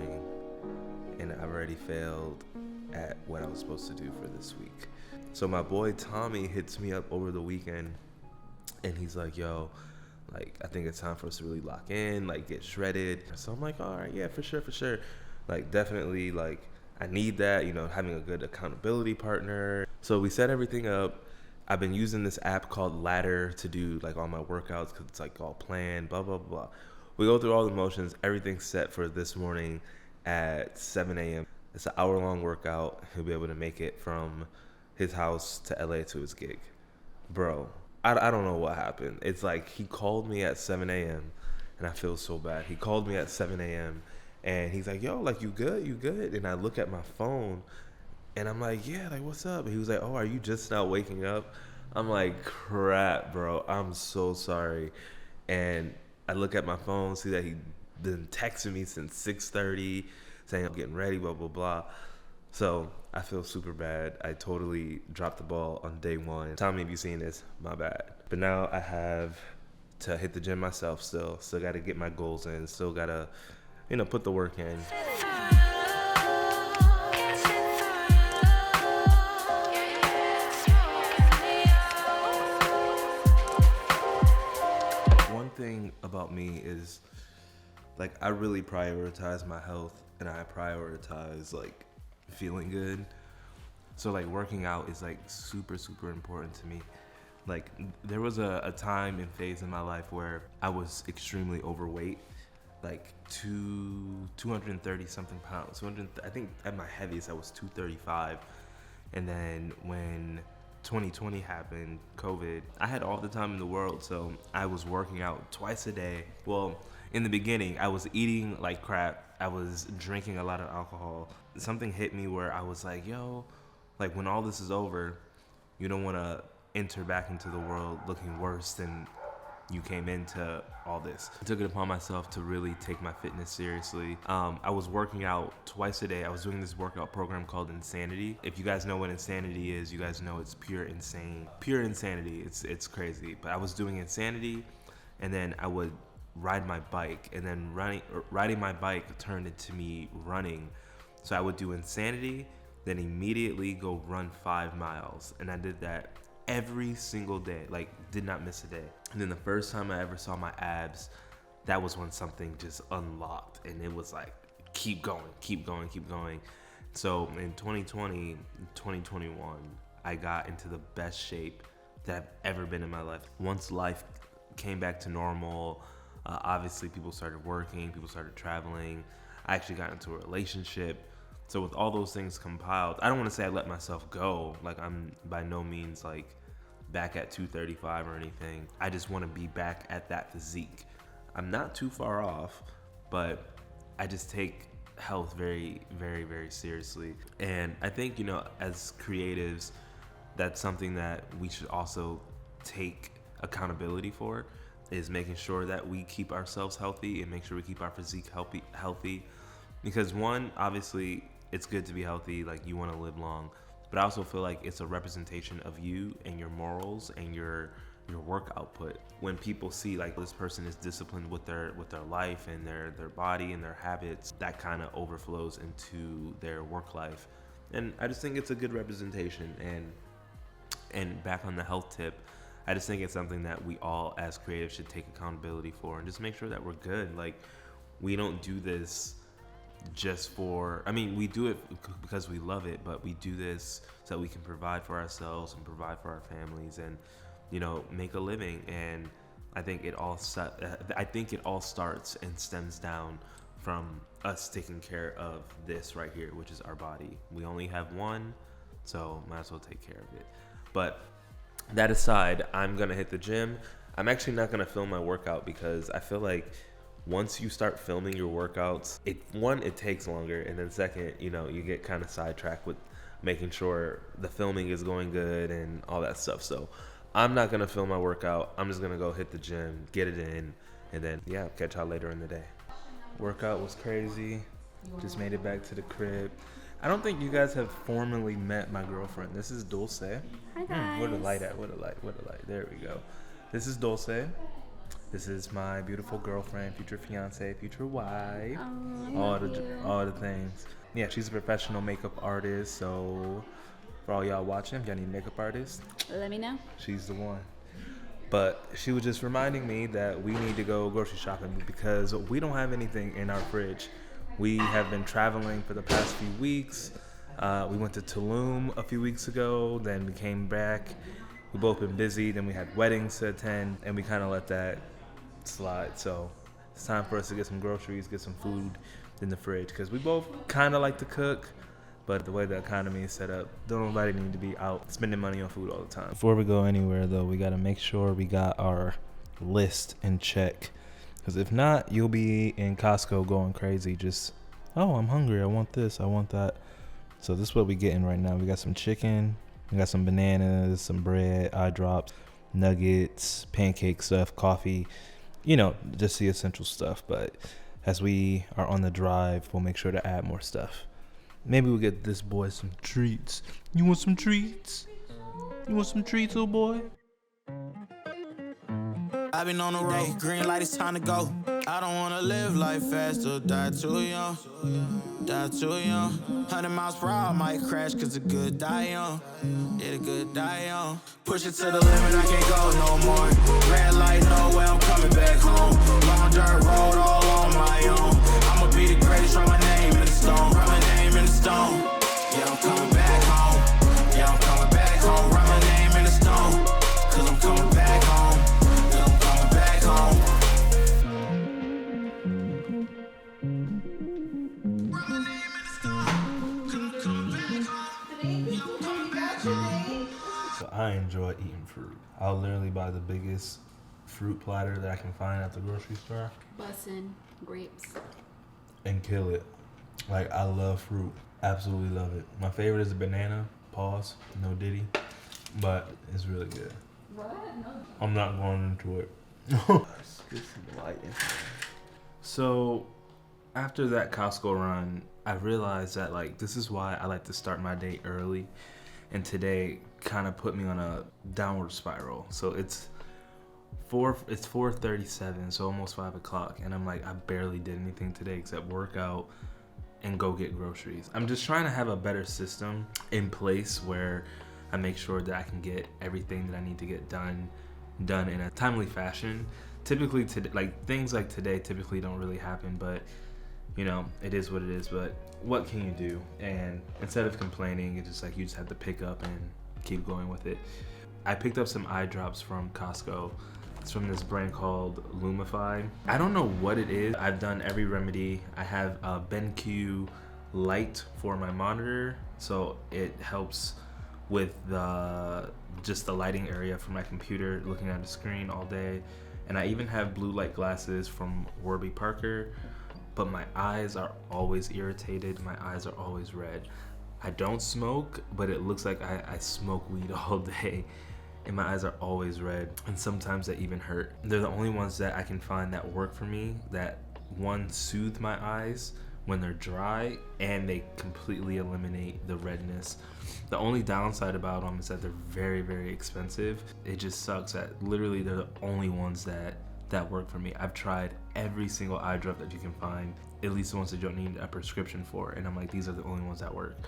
morning, and I've already failed at what I was supposed to do for this week. So my boy Tommy hits me up over the weekend, and he's like, yo, like, I think it's time for us to really lock in, like, get shredded. So I'm like, all right, yeah, for sure. Like, definitely, like, I need that, you know, having a good accountability partner. So we set everything up. I've been using this app called Ladder to do, like, all my workouts because it's, like, all planned, blah, blah, blah. We go through all the motions. Everything's set for this morning at 7 a.m. It's an hour-long workout. He'll be able to make it from his house to LA to his gig. Bro, I don't know what happened. It's like he called me at 7 a.m. and I feel so bad. He called me at 7 a.m. and he's like, yo, like, you good? And I look at my phone and I'm like, yeah, like, what's up? And he was like, oh, are you just now waking up? I'm like, crap, bro. I'm so sorry. And I look at my phone, see that he been texting me since 6:30, saying I'm getting ready, blah, blah, blah. So I feel super bad. I totally dropped the ball on day one. Tommy, if you've seen this, my bad. But now I have to hit the gym myself still. Still got to get my goals in. Still got to, you know, put the work in. One thing about me is, like, I really prioritize my health, and I prioritize, like, feeling good. So, like, working out is, like, super important to me. Like, there was a time and phase in my life where I was extremely overweight, like 230 something pounds. I think at my heaviest I was 235. And then when 2020 happened, COVID, I had all the time in the world, so I was working out twice a day. Well, in the beginning, I was eating like crap. I was drinking a lot of alcohol. Something hit me where I was like, yo, like, when all this is over, you don't want to enter back into the world looking worse than you came into all this. I took it upon myself to really take my fitness seriously. I was working out twice a day. I was doing this workout program called Insanity. If you guys know what Insanity is, you guys know it's pure insanity. It's crazy. But I was doing Insanity, and then I would ride my bike, and then riding my bike turned into me running. So I would do Insanity, then immediately go run 5 miles, and I did that every single day, like, did not miss a day. And then the first time I ever saw my abs, that was when something just unlocked, and it was like, keep going. So in 2020, 2021, I got into the best shape that I've ever been in my life. Once life came back to normal, obviously people started working, people started traveling. I actually got into a relationship. So with all those things compiled, I don't want to say I let myself go. Like, I'm by no means like back at 235 or anything. I just want to be back at that physique. I'm not too far off, but I just take health very seriously. And I think, you know, as creatives, that's something that we should also take accountability for, is making sure that we keep ourselves healthy and make sure we keep our physique healthy. Because one, obviously, it's good to be healthy, like, you want to live long, but I also feel like it's a representation of you and your morals and your work output. When people see, like, this person is disciplined with their life and their body and their habits, that kind of overflows into their work life. And I just think it's a good representation. And back on the health tip, I just think it's something that we all as creatives should take accountability for and just make sure that we're good. Like, we don't do this just for, I mean, we do it because we love it, but we do this so that we can provide for ourselves and provide for our families and, you know, make a living. And I think it all starts and stems down from us taking care of this right here, which is our body. We only have one, so might as well take care of it. But that aside, I'm gonna hit the gym. I'm actually not gonna film my workout because I feel like once you start filming your workouts, it takes longer, and then second, you know, you get kind of sidetracked with making sure the filming is going good and all that stuff. So I'm not gonna film my workout. I'm just gonna go hit the gym, get it in, and then yeah, catch y'all later in the day. Workout was crazy. Just made it back to the crib. I don't think you guys have formally met my girlfriend. This is Dulce. Hi guys. Where the light at? Where the light? There we go. This is Dulce. This is my beautiful girlfriend, future fiance, future wife, Oh, all the things. Yeah, she's a professional makeup artist, so for all y'all watching, if y'all need makeup artists, let me know. she's the one. But she was just reminding me that we need to go grocery shopping because we don't have anything in our fridge. We have been traveling for the past few weeks. We went to Tulum a few weeks ago, then we came back. We both been busy, then we had weddings to attend, and we kind of let that slide. So it's time for us to get some groceries, get some food in the fridge, because we both kind of like to cook, but the way the economy is set up, don't nobody need to be out spending money on food all the time. Before we go anywhere though, we got to make sure we got our list in check, because if not, you'll be in Costco going crazy, just, oh, I'm hungry, I want this, I want that. So this is what we getting right now. We got some chicken, we got some bananas, some bread, eye drops, nuggets, pancake stuff, coffee, you know, just the essential stuff. But as we are on the drive, we'll make sure to add more stuff. Maybe we'll get this boy some treats. You want some treats? You want some treats, little boy? I've been on the road, green light, it's time to go. I don't wanna live life fast or die too young. Die too young. 100 miles per hour, I might crash, cause the good die young. Yeah, the good die young. Push it to the limit, I can't go no more. Red light, no way, I'm coming back home. Long dirt road, all on my own. I'ma be the greatest, write my name in the stone. Write my name in the stone. Yeah, I'm coming back home. Yeah, I'm coming back home. Write my name in the stone. Cause I'm coming back home. Yeah, I'm coming back home. So I enjoy eating fruit. I'll literally buy the biggest fruit platter that I can find at the grocery store Bussin', grapes. and kill it. Like, I love fruit. Absolutely love it. My favorite is a banana. Pause. No diddy. But it's really good. What? No. I'm not going into it. Let's get some light in here. So after that Costco run, I realized that, like, this is why I like to start my day early. And today kind of put me on a downward spiral. So it's 4:37, so almost 5 o'clock, and I'm like, I barely did anything today except work out and go get groceries. I'm just trying to have a better system in place where I make sure that I can get everything that I need to get done in a timely fashion. Typically, like things like today typically don't really happen, but you know, it is what it is. But what can you do? And instead of complaining, it's just like you just have to pick up and keep going with it. I picked up some eye drops from Costco. It's from this brand called Lumify. I don't know what it is. I've done every remedy. I have a BenQ light for my monitor, so it helps with just the lighting area for my computer, looking at the screen all day. And I even have blue light glasses from Warby Parker, but my eyes are always irritated. My eyes are always red. I don't smoke, but it looks like I smoke weed all day. And my eyes are always red, and sometimes they even hurt. They're the only ones that I can find that work for me, that one, soothe my eyes when they're dry, and they completely eliminate the redness. The only downside about them is that they're very, very expensive. It just sucks that literally they're the only ones that work for me. I've tried every single eye drop that you can find, at least the ones that you don't need a prescription for, and I'm like, these are the only ones that work.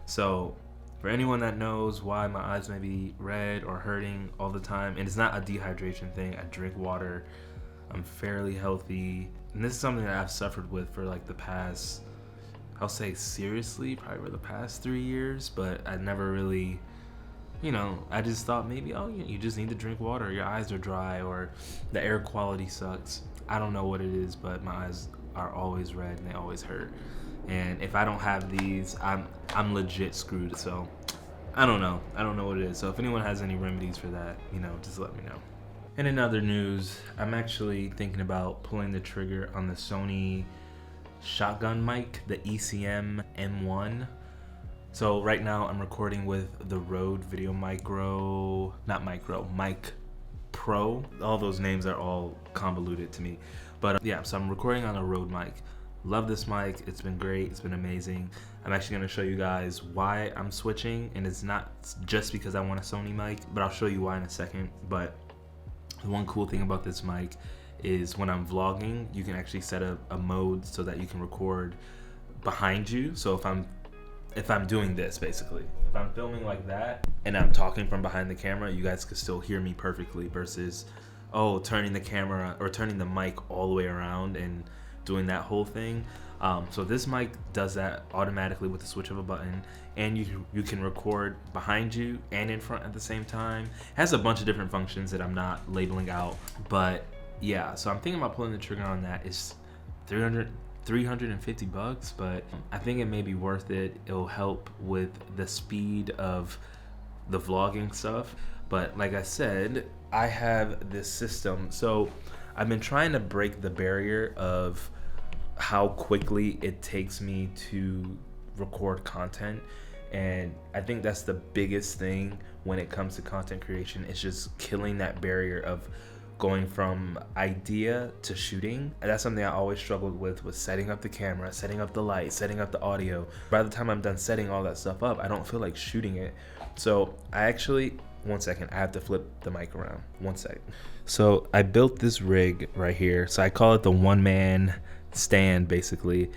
So for anyone that knows why my eyes may be red or hurting all the time, and it's not a dehydration thing, I drink water, I'm fairly healthy, and this is something that I've suffered with for like the past, I'll say seriously, probably for the past 3 years, but I never really, you know, I just thought maybe, oh, you just need to drink water, your eyes are dry, or the air quality sucks. I don't know what it is, but my eyes are always red and they always hurt. And if I don't have these, I'm legit screwed. So I don't know what it is. So if anyone has any remedies for that, you know, just let me know. And in other news, I'm actually thinking about pulling the trigger on the Sony shotgun mic, the ECM M1. So right now I'm recording with the Rode Video Mic Pro. All those names are all convoluted to me. But yeah, so I'm recording on a Rode mic. Love this mic, it's been great, it's been amazing. I'm actually gonna show you guys why I'm switching, and it's not just because I want a Sony mic, but I'll show you why in a second. But the one cool thing about this mic is when I'm vlogging, you can actually set a mode so that you can record behind you. So if I'm doing this, basically, if I'm filming like that and I'm talking from behind the camera, you guys can still hear me perfectly versus, turning the camera or turning the mic all the way around and doing that whole thing. So this mic does that automatically with the switch of a button, and you can record behind you and in front at the same time. It has a bunch of different functions that I'm not labeling out, but yeah, so I'm thinking about pulling the trigger on that. It's $350, but I think it may be worth it. It'll help with the speed of the vlogging stuff. But like I said, I have this system. So I've been trying to break the barrier of how quickly it takes me to record content. And I think that's the biggest thing when it comes to content creation. It's just killing that barrier of going from idea to shooting. And that's something I always struggled with setting up the camera, setting up the light, setting up the audio. By the time I'm done setting all that stuff up, I don't feel like shooting it. So I actually, one second, I have to flip the mic around. One second. So I built this rig right here. So I call it the one-man stand, basically.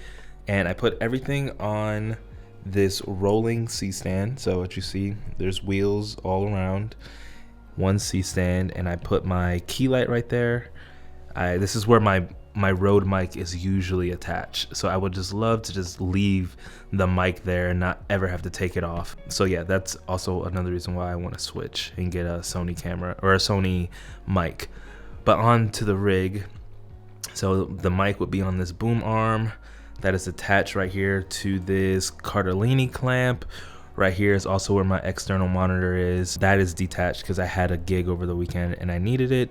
And I put everything on this rolling C-stand. So what you see, there's wheels all around, one C-stand, and I put my key light right there. This is where my Rode mic is usually attached. So I would just love to just leave the mic there and not ever have to take it off. So yeah, that's also another reason why I want to switch and get a Sony camera or a Sony mic. But on to the rig. So the mic would be on this boom arm that is attached right here to this Cardellini clamp. Right here is also where my external monitor is. That is detached because I had a gig over the weekend and I needed it.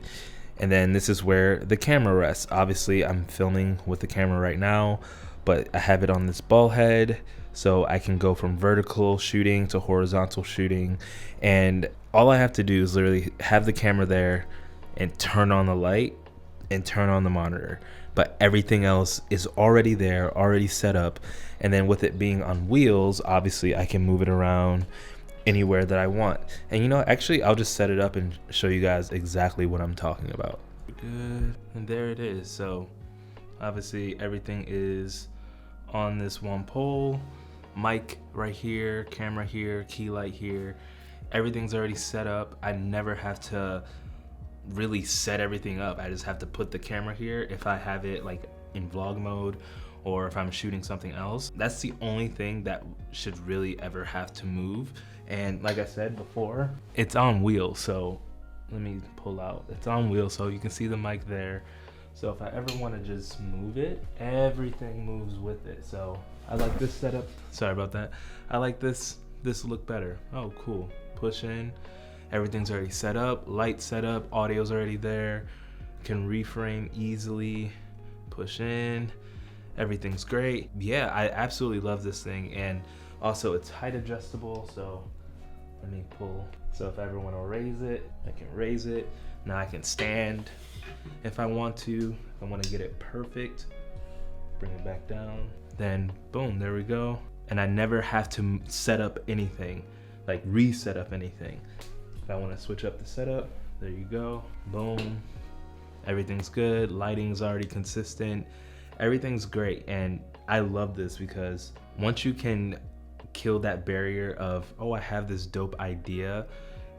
And then this is where the camera rests. Obviously, I'm filming with the camera right now, but I have it on this ball head, so I can go from vertical shooting to horizontal shooting. And all I have to do is literally have the camera there and turn on the light and turn on the monitor. But everything else is already there, already set up. And then with it being on wheels, obviously I can move it around anywhere that I want. And you know, actually, I'll just set it up and show you guys exactly what I'm talking about. Good. And there it is. So obviously everything is on this one pole. Mic right here, camera here, key light here. Everything's already set up. I never have to really set everything up. I just have to put the camera here if I have it like in vlog mode or if I'm shooting something else. That's the only thing that should really ever have to move. And like I said before, it's on wheels. So let me pull out. It's on wheels, so you can see the mic there. So if I ever want to just move it, everything moves with it. So I like this setup. Sorry about that. I like this look better. Oh, cool. Push in. Everything's already set up, light set up, audio's already there. Can reframe easily, push in, everything's great. Yeah, I absolutely love this thing. And also it's height adjustable, so let me pull. So if I ever want to raise it, I can raise it. Now I can stand if I want to. If I want to get it perfect, bring it back down. Then boom, there we go. And I never have to set up anything, like reset up anything. If I want to switch up the setup, there you go, boom. Everything's good, lighting's already consistent, everything's great. And I love this because once you can kill that barrier of, oh, I have this dope idea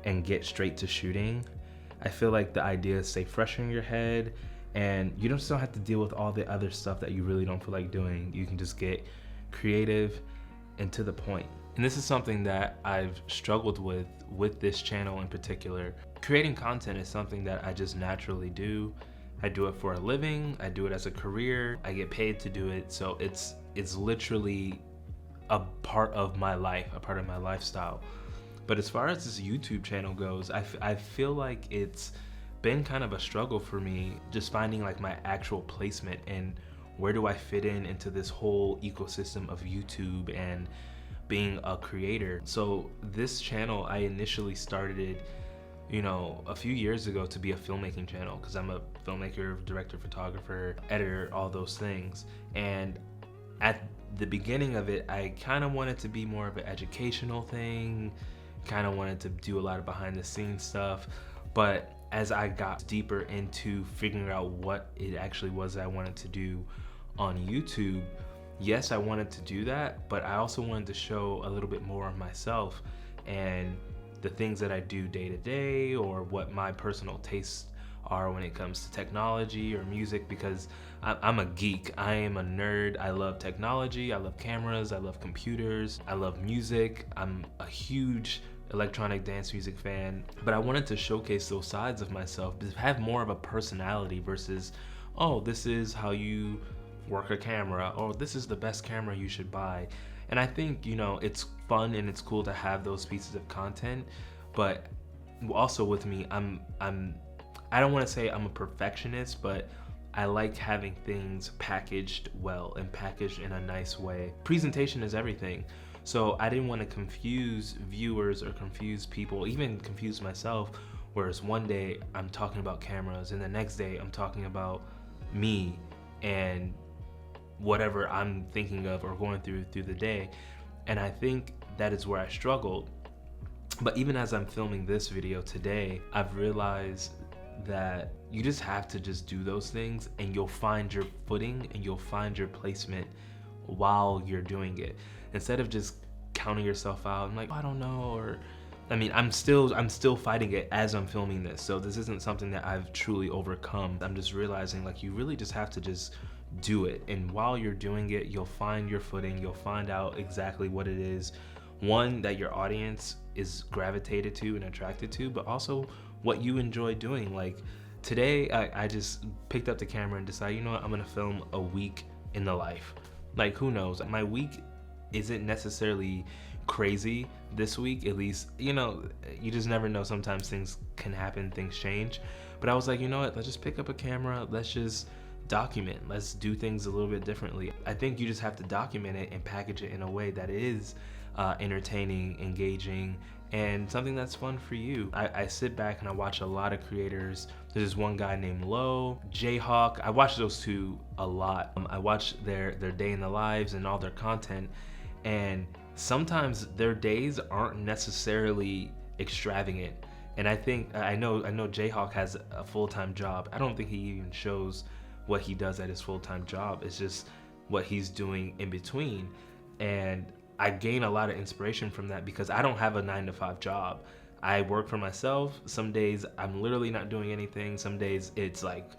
and get straight to shooting, I feel like the ideas stay fresh in your head and you don't still have to deal with all the other stuff that you really don't feel like doing. You can just get creative and to the point. And this is something that I've struggled with this channel in particular. Creating content is something that I just naturally do. I do it for a living, I do it as a career, I get paid to do it. So it's literally a part of my life, a part of my lifestyle. But as far as this YouTube channel goes, I feel like it's been kind of a struggle for me, just finding like my actual placement and where do I fit into this whole ecosystem of YouTube and being a creator. So this channel, I initially started it, you know, a few years ago to be a filmmaking channel because I'm a filmmaker, director, photographer, editor, all those things. And at the beginning of it, I kind of wanted to be more of an educational thing, kind of wanted to do a lot of behind the scenes stuff. But as I got deeper into figuring out what it actually was that I wanted to do on YouTube, yes, I wanted to do that, but I also wanted to show a little bit more of myself and the things that I do day to day, or what my personal tastes are when it comes to technology or music, because I'm a geek. I am a nerd. I love technology. I love cameras. I love computers. I love music. I'm a huge electronic dance music fan, but I wanted to showcase those sides of myself, to have more of a personality versus, oh, this is how you work a camera, or this is the best camera you should buy. And I think, you know, it's fun and it's cool to have those pieces of content, but also with me, I don't want to say I'm a perfectionist, but I like having things packaged well and packaged in a nice way. Presentation is everything. So I didn't want to confuse viewers or confuse people, even confuse myself, whereas one day I'm talking about cameras and the next day I'm talking about me and whatever I'm thinking of or going through the day. And I think that is where I struggled. But even as I'm filming this video today, I've realized that you just have to just do those things and you'll find your footing and you'll find your placement while you're doing it. Instead of just counting yourself out and like, I don't know, or I mean, I'm still fighting it as I'm filming this. So this isn't something that I've truly overcome. I'm just realizing like you really just have to just do it. And while you're doing it, you'll find your footing. You'll find out exactly what it is, one, that your audience is gravitated to and attracted to, but also what you enjoy doing. Like today, I just picked up the camera and decided, you know what, I'm gonna film a week in the life. Like who knows, my week isn't necessarily crazy this week, at least, you know, you just never know. Sometimes things can happen, things change. But I was like, you know what, let's just pick up a camera, let's just document, let's do things a little bit differently. I think you just have to document it and package it in a way that is entertaining, engaging, and something that's fun for you. I sit back and I watch a lot of creators. There's this one guy named Lo, Jayhawk. I watch those two a lot. I watch their day in the lives and all their content, and sometimes their days aren't necessarily extravagant. And I think, I know Jayhawk has a full-time job. I don't think he even shows what he does at his full-time job. It's just what he's doing in between. And I gain a lot of inspiration from that because I don't have a 9-to-5 job. I work for myself. Some days I'm literally not doing anything. Some days it's like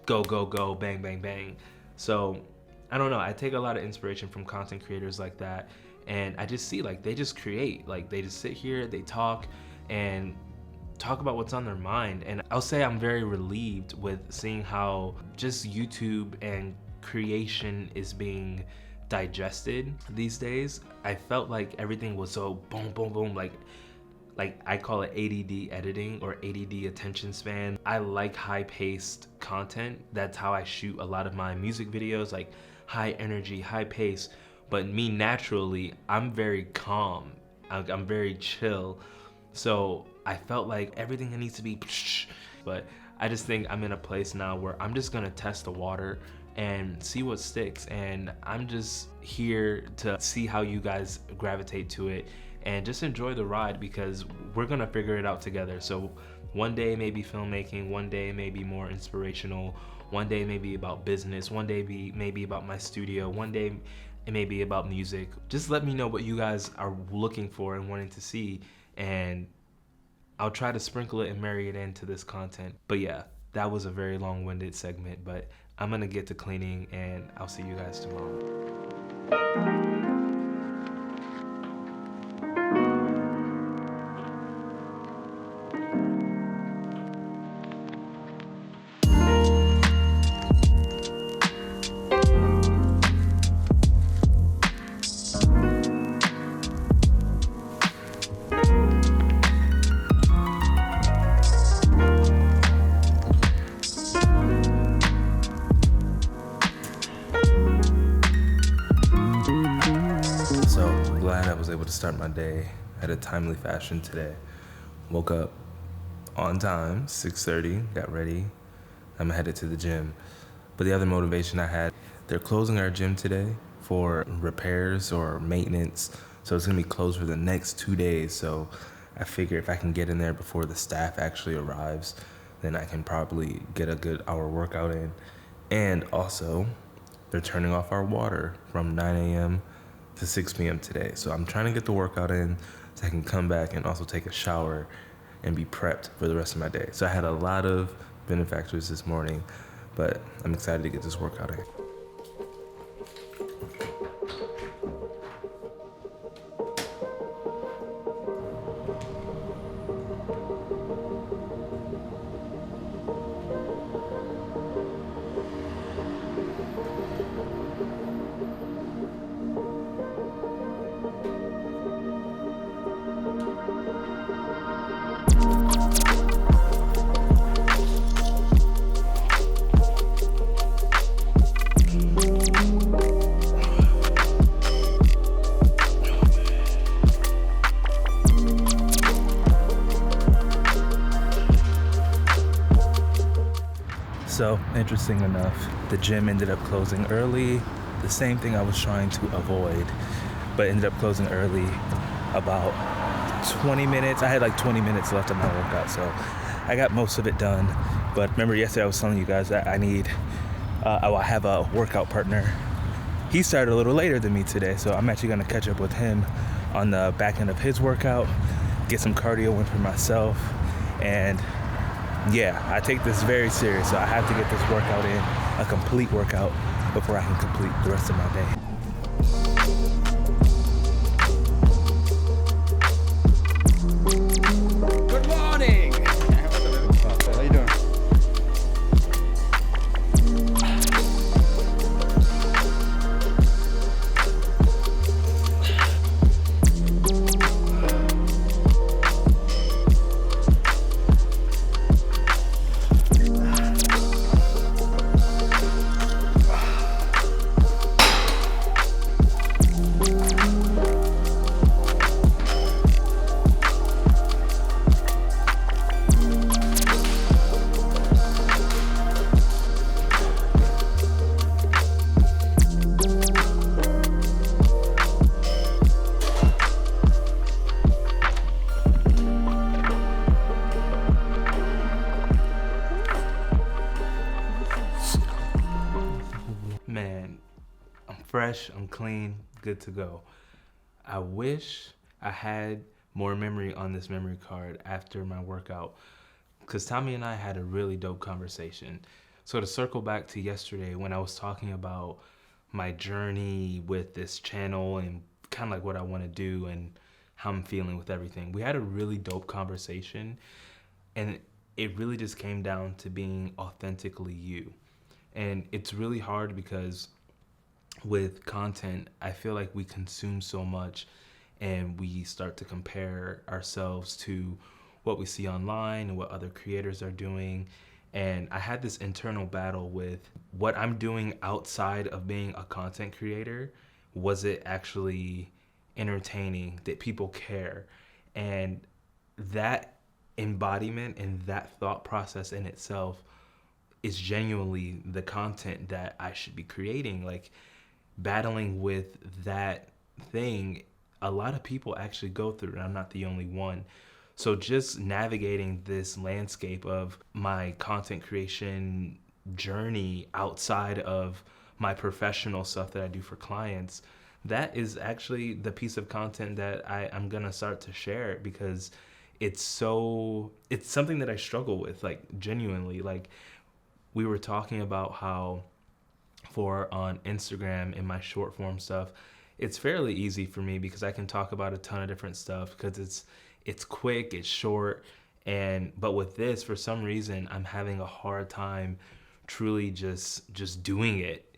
go, go, go, bang, bang, bang. So I don't know. I take a lot of inspiration from content creators like that. And I just see like they just create, like they just sit here, they talk and talk about what's on their mind. And I'll say I'm very relieved with seeing how just YouTube and creation is being digested these days. I felt like everything was so boom, boom, boom, like I call it ADD editing or ADD attention span. I like high-paced content. That's how I shoot a lot of my music videos, like high energy, high pace. But me naturally, I'm very calm. I'm very chill. So I felt like everything needs to be, but I just think I'm in a place now where I'm just gonna test the water and see what sticks. And I'm just here to see how you guys gravitate to it and just enjoy the ride, because we're gonna figure it out together. So one day may be filmmaking, one day may be more inspirational, one day may be about business, one day maybe about my studio, one day it may be about music. Just let me know what you guys are looking for and wanting to see, and I'll try to sprinkle it and marry it into this content. But yeah, that was a very long-winded segment, but I'm gonna get to cleaning and I'll see you guys tomorrow. Able to start my day at a timely fashion today. Woke up on time, 6:30, got ready. I'm headed to the gym. But the other motivation I had, they're closing our gym today for repairs or maintenance. So it's gonna be closed for the next 2 days. So I figure if I can get in there before the staff actually arrives, then I can probably get a good hour workout in. And also, they're turning off our water from 9 a.m. to 6 p.m. today. So I'm trying to get the workout in so I can come back and also take a shower and be prepped for the rest of my day. So I had a lot of benefactors this morning, but I'm excited to get this workout in. So, interesting enough, the gym ended up closing early. The same thing I was trying to avoid, but ended up closing early about 20 minutes. I had like 20 minutes left of my workout, so I got most of it done. But remember yesterday I was telling you guys that I have a workout partner. He started a little later than me today, so I'm actually gonna catch up with him on the back end of his workout, get some cardio in for myself, and yeah, I take this very serious, so I have to get this workout in, a complete workout, before I can complete the rest of my day. Good morning! How you doing? Man, I'm fresh, I'm clean, good to go. I wish I had more memory on this memory card after my workout, because Tommy and I had a really dope conversation. So to circle back to yesterday when I was talking about my journey with this channel and kind of like what I want to do and how I'm feeling with everything, we had a really dope conversation, and it really just came down to being authentically you. And it's really hard because with content, I feel like we consume so much and we start to compare ourselves to what we see online and what other creators are doing. And I had this internal battle with what I'm doing outside of being a content creator. Was it actually entertaining? Did people care? And that embodiment and that thought process in itself is genuinely the content that I should be creating. Like, battling with that thing, a lot of people actually go through, and I'm not the only one. So just navigating this landscape of my content creation journey outside of my professional stuff that I do for clients, that is actually the piece of content that I'm gonna start to share, because it's something that I struggle with, like genuinely. Like, we were talking about how on Instagram in my short form stuff, it's fairly easy for me because I can talk about a ton of different stuff because it's quick, it's short, but with this, for some reason, I'm having a hard time truly just doing it.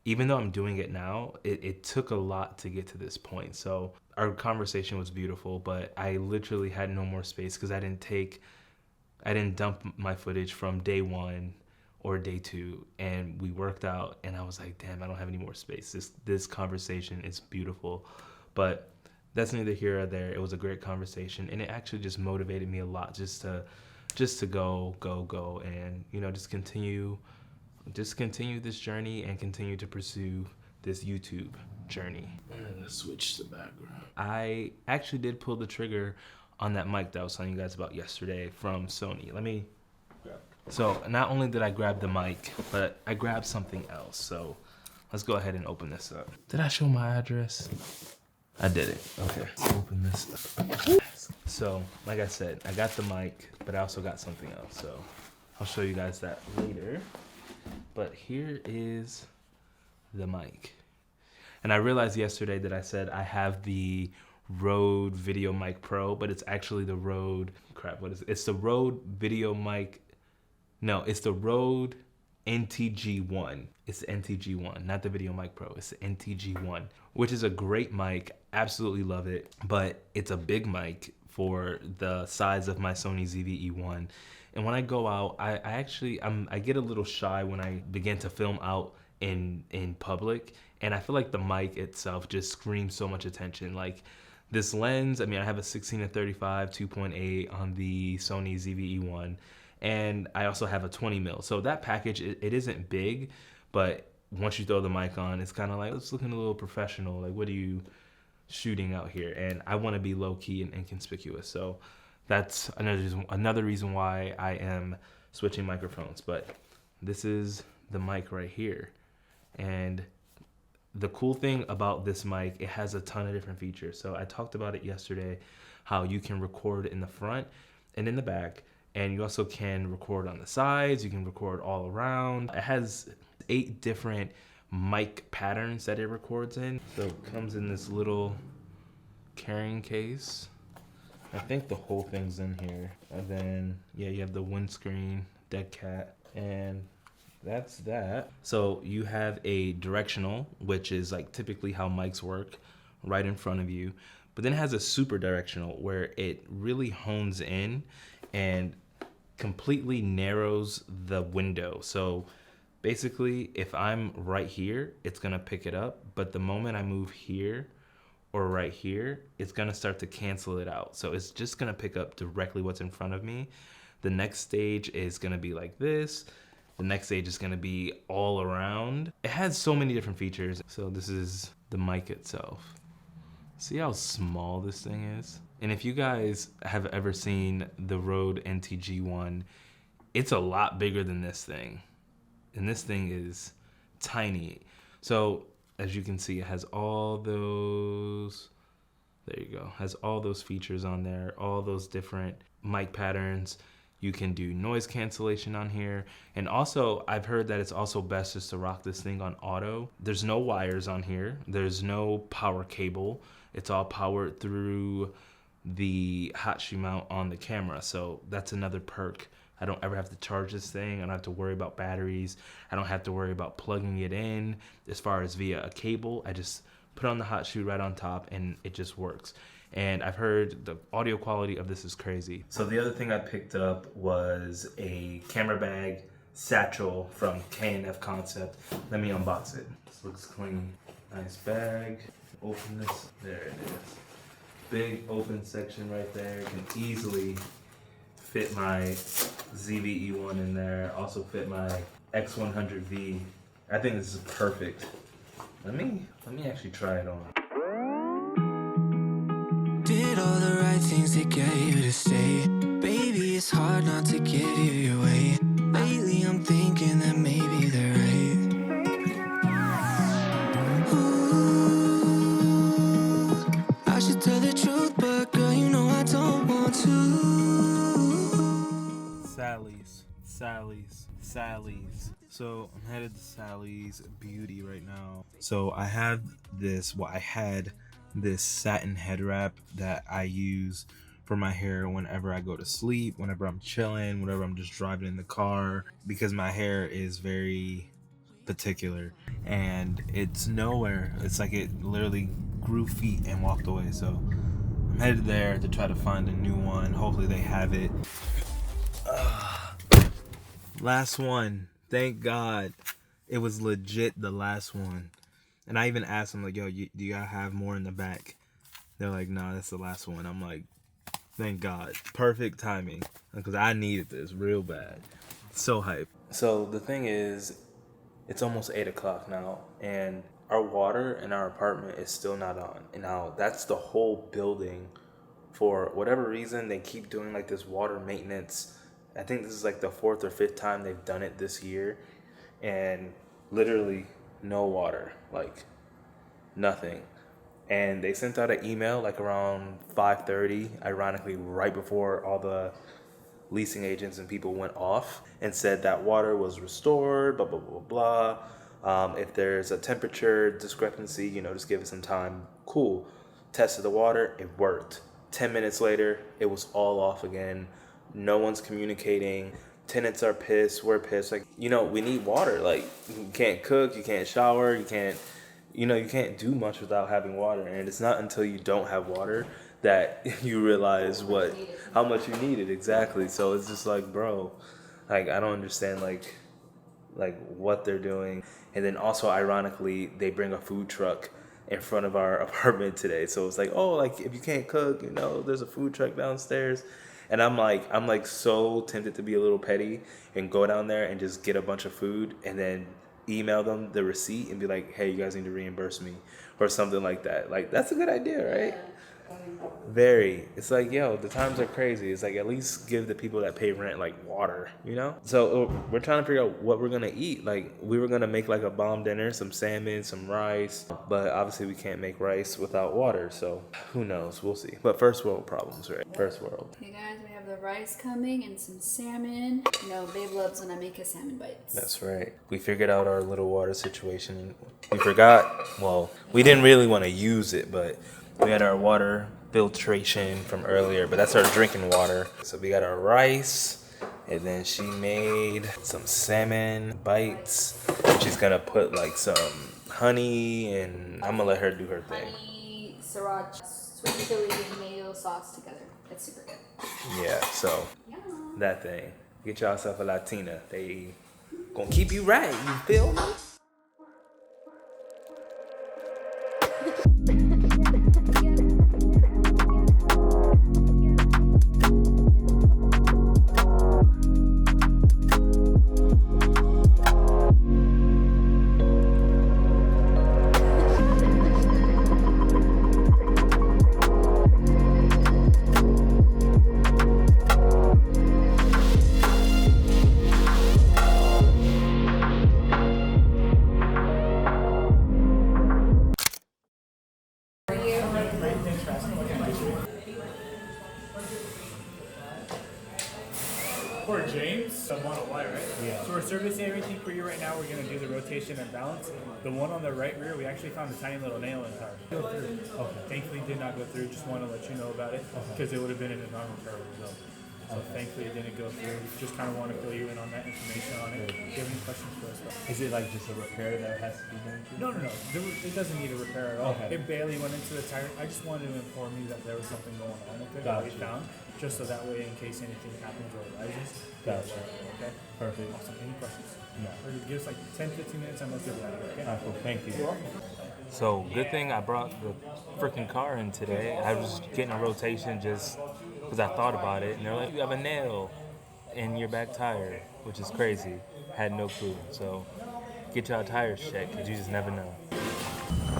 Even though I'm doing it now, it took a lot to get to this point. So our conversation was beautiful, but I literally had no more space because I didn't dump my footage from day one or day two, and we worked out, and I was like, damn, I don't have any more space. This conversation is beautiful, but that's neither here or there. It was a great conversation, and it actually just motivated me a lot just to go, and just continue this journey and continue to pursue this YouTube journey. Let's switch the background. I actually did pull the trigger on that mic that I was telling you guys about yesterday from Sony. Let me grab. So not only did I grab the mic, but I grabbed something else. So let's go ahead and open this up. Did I show my address? I did it. Okay, let's open this up. So like I said, I got the mic, but I also got something else. So I'll show you guys that later. But here is the mic. And I realized yesterday that I said I have the Rode Video Mic Pro, but it's actually the Rode, what is it? It's the Rode Video Mic, no, it's the Rode NTG1. It's the NTG1, not the Video Mic Pro, it's the NTG1, which is a great mic, absolutely love it, but it's a big mic for the size of my Sony ZV-E1. And when I go out, I get a little shy when I begin to film out in public, and I feel like the mic itself just screams so much attention. Like this lens, I mean, I have a 16-35 2.8 on the Sony ZV-E1, and I also have a 20 mil. So that package, it isn't big, but once you throw the mic on, it's kind of like, it's looking a little professional. Like, what are you shooting out here? And I want to be low key and inconspicuous. So that's another reason why I am switching microphones. But this is the mic right here. And the cool thing about this mic, it has a ton of different features. So I talked about it yesterday, how you can record in the front and in the back, and you also can record on the sides, you can record all around. It has 8 different mic patterns that it records in. So it comes in this little carrying case. I think the whole thing's in here. And then, yeah, you have the windscreen, dead cat, and that's that. So you have a directional, which is like typically how mics work, right in front of you. But then it has a super directional where it really hones in and completely narrows the window. So basically, if I'm right here, it's gonna pick it up. But the moment I move here or right here, it's gonna start to cancel it out. So it's just gonna pick up directly what's in front of me. The next stage is gonna be like this. The next stage is gonna be all around. It has so many different features. So this is the mic itself. See how small this thing is? And if you guys have ever seen the Rode NTG1, it's a lot bigger than this thing. And this thing is tiny. So as you can see, it has all those, there you go, has all those features on there, all those different mic patterns. You can do noise cancellation on here. And also, I've heard that it's also best just to rock this thing on auto. There's no wires on here. There's no power cable. It's all powered through the hot shoe mount on the camera. So that's another perk. I don't ever have to charge this thing. I don't have to worry about batteries. I don't have to worry about plugging it in as far as via a cable. I just put on the hot shoe right on top and it just works. And I've heard the audio quality of this is crazy. So the other thing I picked up was a camera bag satchel from K&F Concept. Let me unbox it. This looks clean. Nice bag. Open this. There it is. Big open section right there. Can easily fit my ZV-E1 in there. Also fit my X100V. I think this is perfect. Let me actually try it on. Did all the right things to get you to stay. Baby, it's hard not to give you your way. Lately, I'm thinking that maybe they're right. Ooh, I should tell the truth, but girl, you know I don't want to. Sally's. So I'm headed to Sally's Beauty right now. So I had this satin head wrap that I use for my hair whenever I go to sleep, whenever I'm chilling, whenever I'm just driving in the car, because my hair is very particular and it's nowhere. It's like it literally grew feet and walked away. So I'm headed there to try to find a new one. Hopefully they have it. Last one. Thank God. It was legit the last one. And I even asked them, like, yo, do you gotta have more in the back? They're like, nah, that's the last one. I'm like, thank God. Perfect timing. Because I needed this real bad. So hype. So the thing is, it's almost 8 o'clock now. And our water in our apartment is still not on. And now that's the whole building for whatever reason, they keep doing like this water maintenance. I think this is like the 4th or 5th time they've done it this year, and literally no water, like nothing. And they sent out an email like around 5:30, ironically right before all the leasing agents and people went off, and said that water was restored, blah, blah, blah, blah. If there's a temperature discrepancy, just give it some time. Cool. Tested the water, it worked. 10 minutes later, it was all off again. No one's communicating. Tenants are pissed, we're pissed. Like, we need water. Like, you can't cook, you can't shower, you can't do much without having water. And it's not until you don't have water that you realize how much you need it. Exactly. So it's just like, bro, like, I don't understand like what they're doing. And then also, ironically, they bring a food truck in front of our apartment today. So it's like, oh, like, if you can't cook, there's a food truck downstairs. And I'm like so tempted to be a little petty and go down there and just get a bunch of food and then email them the receipt and be like, hey, you guys need to reimburse me or something like that. Like, that's a good idea, right? Very. It's like, yo, the times are crazy. It's like, at least give the people that pay rent like water, So we're trying to figure out what we're gonna eat. Like, we were gonna make like a bomb dinner, some salmon, some rice, but obviously we can't make rice without water. So who knows? We'll see. But first world problems, right? First world. Hey guys, we have the rice coming and some salmon. Babe loves when I make his salmon bites. That's right. We figured out our little water situation. We forgot. Well, we didn't really want to use it, but we had our water filtration from earlier, but that's our drinking water. So we got our rice, and then she made some salmon bites. She's gonna put like some honey, and I'm gonna let her do her thing. Honey, sriracha, sweet chili, and mayo sauce together. It's super good. Yeah, so Yum. that thing. Get yourself a Latina. They gonna keep you right, you feel me? For James, the Model Y, right? Yeah. So we're servicing everything for you right now. We're going to do the rotation and balance. The one on the right rear, we actually found a tiny little nail in the car. Go through. Okay. Thankfully, did not go through. Just want to let you know about it because it would have been in a non-repairable zone. So thankfully, it didn't go through. Just kind of want to fill you in on that information on it. Do you have any questions for us? Is it like just a repair that has to be done? No. It doesn't need a repair at all. Okay. It barely went into the tire. I just wanted to inform you that there was something going on with it that we found, just so that way, in case anything happens or arises. Gotcha. Okay. Perfect. Awesome. Any questions? No. Or give us like 10-15 minutes and let's get out of here. Okay. All right, cool. Thank you. So good thing I brought the freaking car in today. I was getting a rotation just because I thought about it, and they're like, you have a nail in your back tire, which is crazy. Had no clue. So get y'all tires checked because you just never know.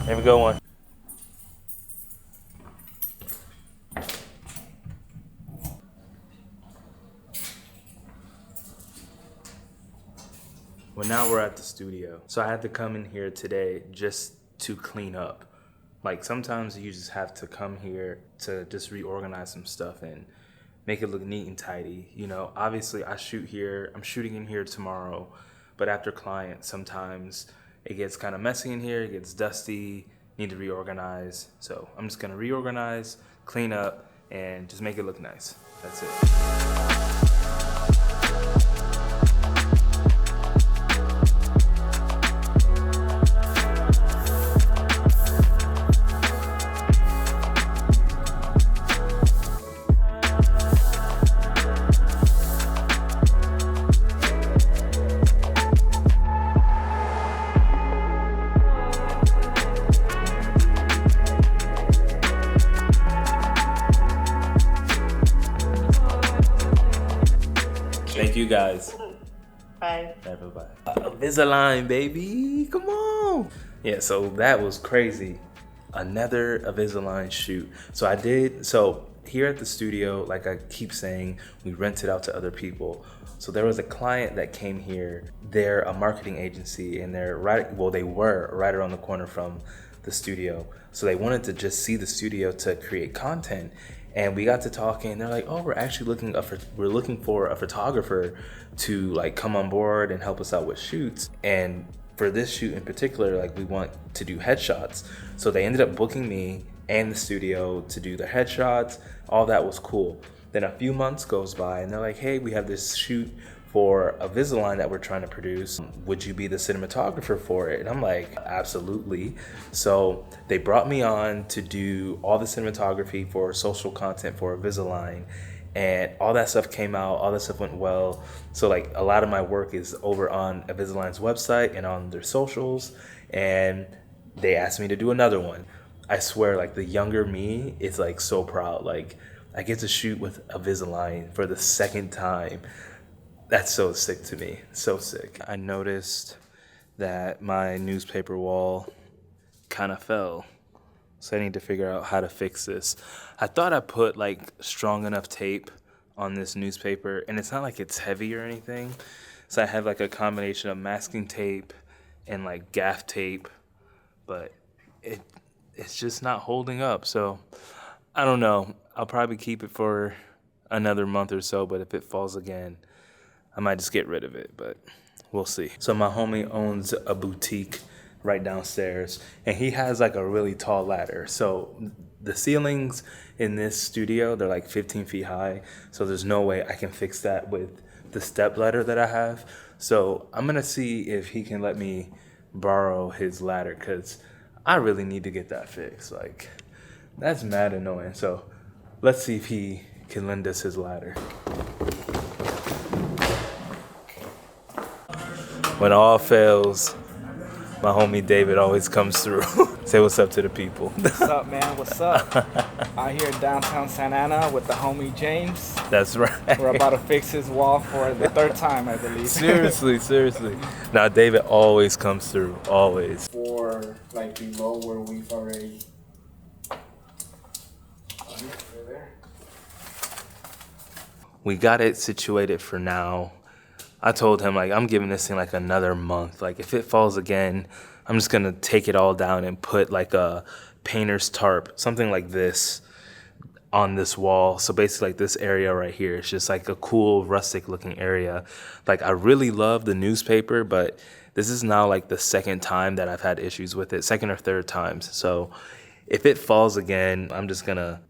Have a good one. Well, now we're at the studio. So I had to come in here today just to clean up. Like, sometimes you just have to come here to just reorganize some stuff and make it look neat and tidy. Obviously I shoot here. I'm shooting in here tomorrow, but after clients, sometimes it gets kind of messy in here. It gets dusty, need to reorganize. So I'm just gonna reorganize, clean up, and just make it look nice. That's it. Thank you guys. Bye. Bye. Invisalign, baby. Come on. Yeah, so that was crazy. Another Invisalign shoot. So here at the studio, like I keep saying, we rent it out to other people. So there was a client that came here. They're a marketing agency, and they were right around the corner from the studio. So they wanted to just see the studio to create content. And we got to talking, and they're like, oh, we're looking for a photographer to like come on board and help us out with shoots. And for this shoot in particular, like we want to do headshots. So they ended up booking me and the studio to do the headshots. All that was cool. Then a few months goes by, and they're like, hey, we have this shoot for a Invisalign that we're trying to produce. Would you be the cinematographer for it? And I'm like, absolutely. So they brought me on to do all the cinematography for social content for Invisalign, and all that stuff came out, all that stuff went well. So like a lot of my work is over on Invisalign's website and on their socials, and they asked me to do another one. I swear, like the younger me is like so proud. Like I get to shoot with Invisalign for the second time. That's so sick to me, so sick. I noticed that my newspaper wall kind of fell. So I need to figure out how to fix this. I thought I put like strong enough tape on this newspaper, and it's not like it's heavy or anything. So I have like a combination of masking tape and like gaff tape, but it's just not holding up. So I don't know. I'll probably keep it for another month or so, but if it falls again, I might just get rid of it, but we'll see. So my homie owns a boutique right downstairs, and he has like a really tall ladder. So the ceilings in this studio, they're like 15 feet high. So there's no way I can fix that with the step ladder that I have. So I'm gonna see if he can let me borrow his ladder, because I really need to get that fixed. Like, that's mad annoying. So let's see if he can lend us his ladder. When all fails, my homie David always comes through. Say what's up to the people. What's up, man? What's up? Out here in downtown Santa Ana with the homie James. That's right. We're about to fix his wall for the third time, I believe. Seriously. Now, David always comes through, always. For like below where we've already. We got it situated for now. I told him, like, I'm giving this thing like another month. Like, if it falls again, I'm just gonna take it all down and put like a painter's tarp, something like this, on this wall. So basically like this area right here, it's just like a cool rustic looking area. Like, I really love the newspaper, but this is now like the second time that I've had issues with it, second or third times. So if it falls again, I'm just gonna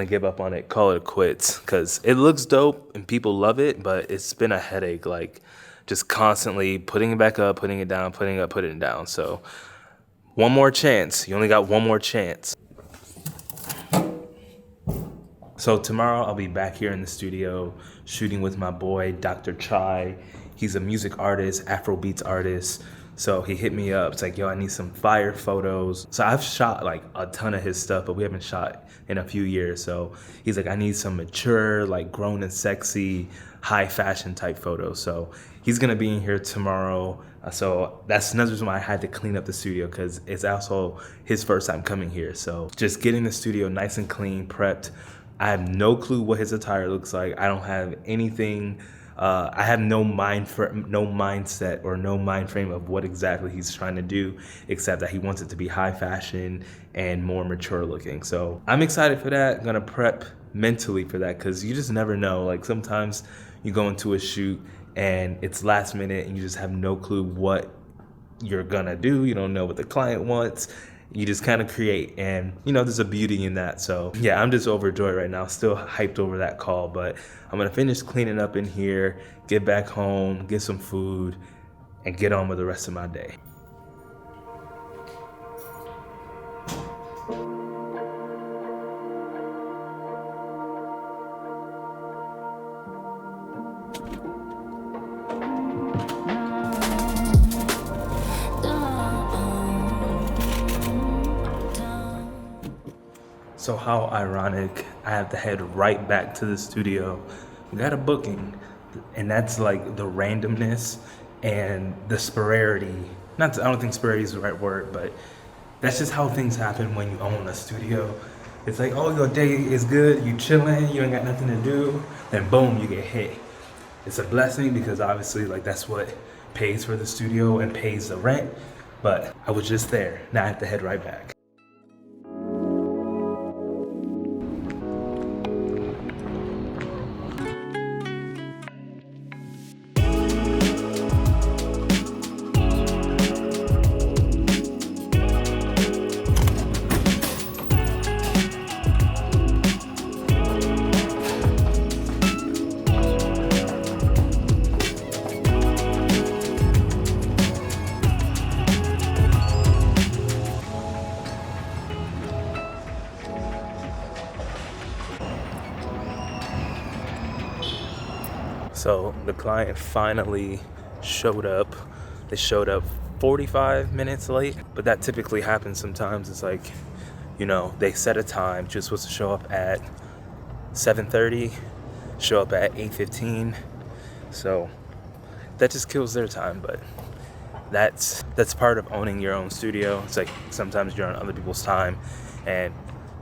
give up on it, call it quits, because it looks dope and people love it, but it's been a headache, like just constantly putting it back up, putting it down, putting it up, putting it down. So one more chance. You only got one more chance. So tomorrow I'll be back here in the studio shooting with my boy, Dr. Chai. He's a music artist, Afrobeats artist. So he hit me up. It's like, yo, I need some fire photos. So I've shot like a ton of his stuff, but we haven't shot in a few years. So he's like, I need some mature, like grown and sexy, high fashion type photos. So he's gonna be in here tomorrow. So that's another reason why I had to clean up the studio, because it's also his first time coming here. So just getting the studio nice and clean, prepped. I have no clue what his attire looks like. I don't have anything. I have no mindset or no mind frame of what exactly he's trying to do, except that he wants it to be high fashion and more mature looking. So I'm excited for that. I'm gonna prep mentally for that, because you just never know. Like, sometimes you go into a shoot and it's last minute and you just have no clue what you're gonna do. You don't know what the client wants. You just kind of create, and you know, there's a beauty in that. So yeah, I'm just overjoyed right now, still hyped over that call, but I'm gonna finish cleaning up in here, get back home, get some food, and get on with the rest of my day. So how ironic, I have to head right back to the studio. We got a booking, and that's like the randomness and the sporarity. I don't think sporarity is the right word, but that's just how things happen when you own a studio. It's like, oh, your day is good, you chilling, you ain't got nothing to do, then boom, you get hit. It's a blessing because obviously like that's what pays for the studio and pays the rent, but I was just there. Now I have to head right back. So the client finally showed up. They showed up 45 minutes late, but that typically happens sometimes. It's like, you know, they set a time, just supposed to show up at 7:30, show up at 8:15. So that just kills their time, but that's part of owning your own studio. It's like sometimes you're on other people's time and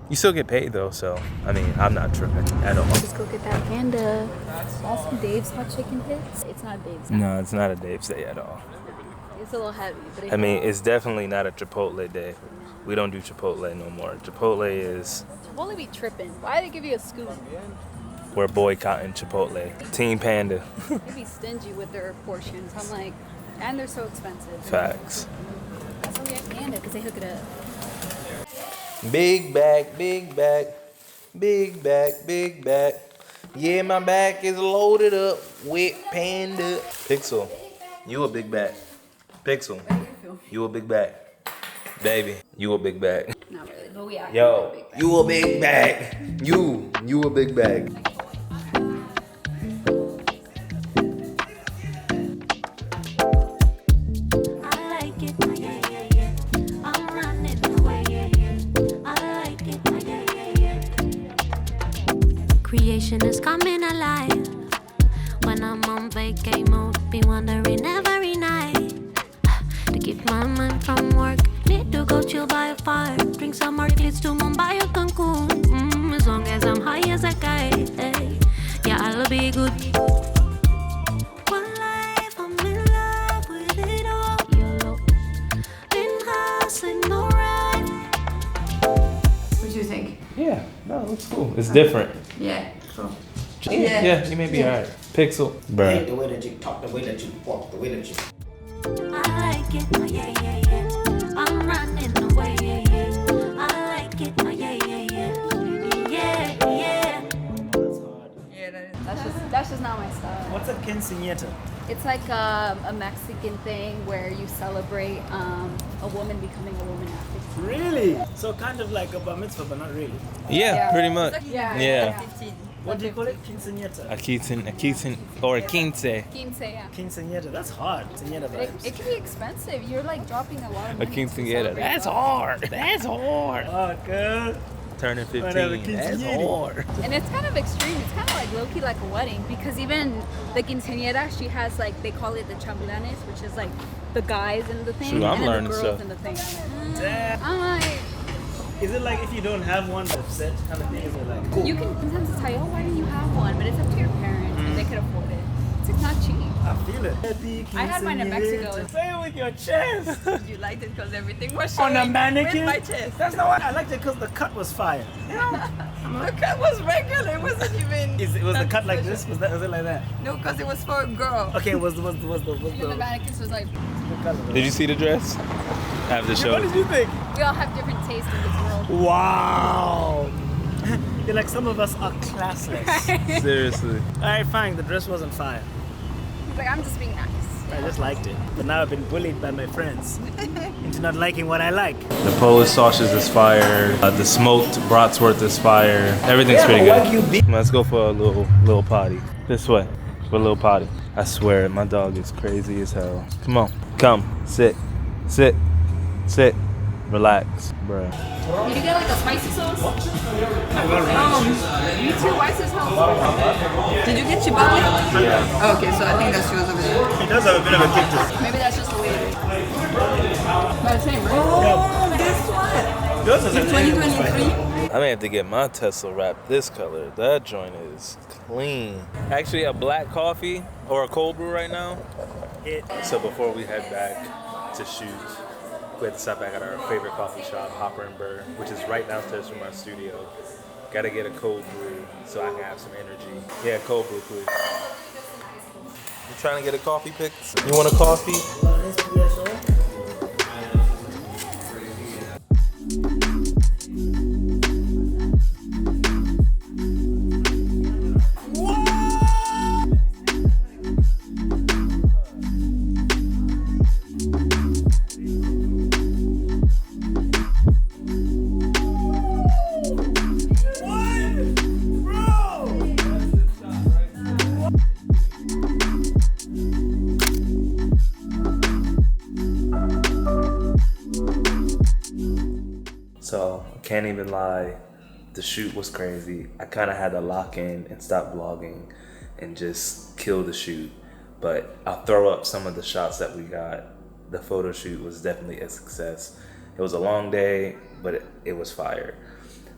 you still get paid though, so I mean, I'm not tripping at all. Let's go get that panda. Also, Dave's hot chicken hits. It's not Dave's. No, it's not a Dave's day at all. It's a little heavy, but I mean, it's definitely not a Chipotle day. We don't do Chipotle no more. Chipotle is... Chipotle be tripping. Why they give you a scoop? We're boycotting Chipotle. Team Panda. They be stingy with their portions. I'm like, and they're so expensive. Facts. That's why we have panda, because they hook it up. Big back, big back, big back, big back. Yeah, my back is loaded up with panda. Pixel, you a big back. Pixel, you a big back. Baby, you a big back. Not really, but we are. Yo, you a big bag. You a big bag. Creation is coming alive. When I'm on vacay mode, be wondering every night to keep my mind from work. Need to go chill by a fire, drink some markets to Mumbai or Cancun. As long as I'm high as a kite, hey, yeah, I'll be good. One life, I'm in love with it all. YOLO, been hustling, no right. What do you think? Yeah, no, it looks cool. It's different. Yeah, cool. Yeah, you may be alright. Pixel, bruh. The way that you talk, the way that you walk, the way that you... I like it, yeah, yeah, yeah. I'm running away, yeah, yeah. I like it, yeah, yeah, yeah. Yeah, yeah. Yeah, that's just not my style. What's a quinceañera? It's like a Mexican thing where you celebrate a woman becoming a woman at 15. Really? So kind of like a bar mitzvah, but not really. Yeah, pretty much. Yeah. What do you call it? Quinceañera. A quince, or a quince. Quince, yeah. Quinceañera. That's hard. Quinceañera But vibes. it can be expensive. You're like dropping a lot of A money. quinceañera. That's hard. That's hard. Oh, good. Turning Whatever, 15. That's quinceañera. hard. And it's kind of extreme. It's kind of like low-key like a wedding because even the quinceañera, she has like, they call it the chambelanes, which is like the guys in the thing Shoot, I'm and then learning the girls stuff. in the thing. Damn. I'm like, Is it like if you don't have one that's set kind of thing? Is it like cool? you can sometimes it's like, oh, why didn't you have one? But it's up to your parents if they could afford it. It's like not cheap. I feel it. I had mine in Mexico. Say it with your chest. You liked it because everything was On showing a mannequin? with my chest. That's not why I liked it because the cut was fire. You know? The cut was regular. It wasn't even. Was the cut like special. this? Was it like that? No, because it was for a girl. Okay, was the Even the mannequins was like, Did you see the dress? I have to show What did you think? we all have different tastes in this world. Wow. You're like, some of us are classless. Seriously. Alright, fine. The dress wasn't fire. He's like, I'm just being nice. I just liked it. But now I've been bullied by my friends into not liking what I like. The Polish sausage is fire. The smoked bratwurst is fire. Everything's pretty good. Let's go for a little potty. This way. For a little potty. I swear, my dog is crazy as hell. Come on. Come. Sit. Sit. Sit. Relax, bruh. Did you get like a spicy sauce? Me too. Why is this sauce? Did you get Chipotle? Yeah. Oh, okay, so I think that's yours over there. It does have a bit of a kick to it. Maybe that's just the way it is. But the same, right? Oh, guess what? Yours is In 2023, I may have to get my Tesla wrapped this color. That joint is clean. Actually, a black coffee or a cold brew right now. So before we head back to shoot, we had to stop back at our favorite coffee shop, Hopper and Burr, which is right downstairs from our studio. Gotta get a cold brew so I can have some energy. Yeah, cold brew, please. You trying to get a coffee pick? You want a coffee? So, I can't even lie, the shoot was crazy. I kind of had to lock in and stop vlogging and just kill the shoot. But I'll throw up some of the shots that we got. The photo shoot was definitely a success. It was a long day, but it was fire.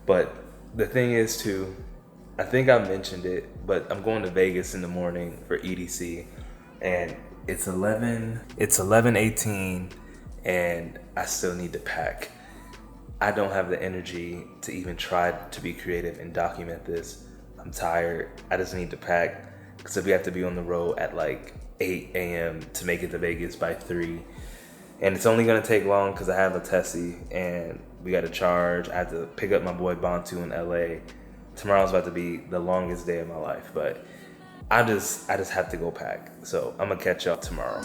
But the thing is too, I think I mentioned it, but I'm going to Vegas in the morning for EDC, and it's 11:18, and I still need to pack. I don't have the energy to even try to be creative and document this. I'm tired. I just need to pack because we have to be on the road at like 8 a.m. to make it to Vegas by 3. And it's only gonna take long because I have a Tessie and we got to charge. I have to pick up my boy Bantu in LA. Tomorrow's about to be the longest day of my life, but I just have to go pack. So I'm gonna catch y'all tomorrow.